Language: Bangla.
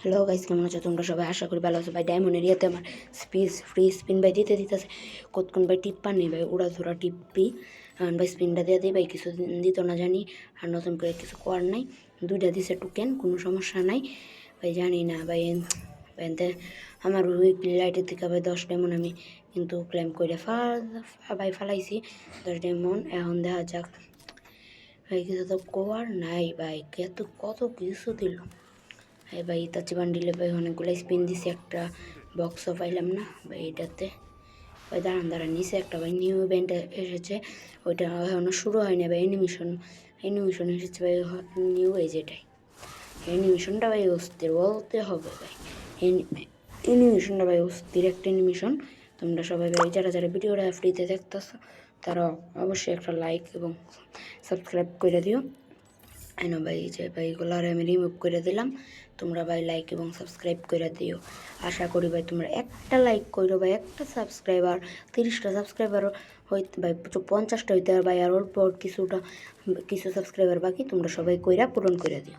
হ্যালো গাইস, কেমন আছো তোমরা সবাই? আশা করি ভালো আছো ভাই। ডায়মন্ড এরিয়াতে আমার ফ্রি স্পিন ভাই দিতেছে কতক্ষণ ভাই টিপ পাননি ভাই, উড়া ধরা টিপি ভাই। স্পিনটা দিয়ে দিই ভাই, কিছুদিন দিত না জানি, আর নতুন করে কিছু করার নাই। দুইটা দিছে টোকেন, কোনো সমস্যা নাই ভাই। জানি না ভাই, ভাই আমার উইক লাইটের থেকে ভাই 10 ডায়মন্ড আমি কিন্তু ক্লেম করে ভাই ফালাইছি 10 ডায়মন্ড। এখন দেখা যাক ভাই, কিছু তো করার নাই ভাই। কত কিছু দিল ভাই। তাচ্ছে বান্ডিলে ভাই অনেকগুলো স্পিন দিছে, একটা বক্সও পাইলাম না ভাই এটাতে ভাই। দাঁড়ান নিচে একটা ভাই নিউ ইভেন্ট এসেছে, ওইটা এখনো শুরু হয়নি ভাই। অ্যানিমেশন এসেছে ভাই নিউ এটাই। অ্যানিমেশনটা ভাই অস্থির বলতে হবে ভাই। অ্যানিমেশনটা ভাই অস্থির একটা অ্যানিমেশন। তোমরা সবাই ভাই যারা ভিডিওটা ফ্রিতে দেখতেছো তারা অবশ্যই একটা লাইক এবং সাবস্ক্রাইব করে দিও। এনো ভাই, যে ভাই এগুলো আমি রিমুভ করে দিলাম, তোমরা ভাই লাইক এবং সাবস্ক্রাইব করে দিও। আশা করি ভাই তোমরা একটা লাইক করো ভাই, একটা সাবস্ক্রাইবার 30টা সাবস্ক্রাইবার হইতে ভাই 50টা হইতে ভাই, আর অল্প কিছু সাবস্ক্রাইবার বাকি, তোমরা সবাই কইরা পূরণ করে দিও।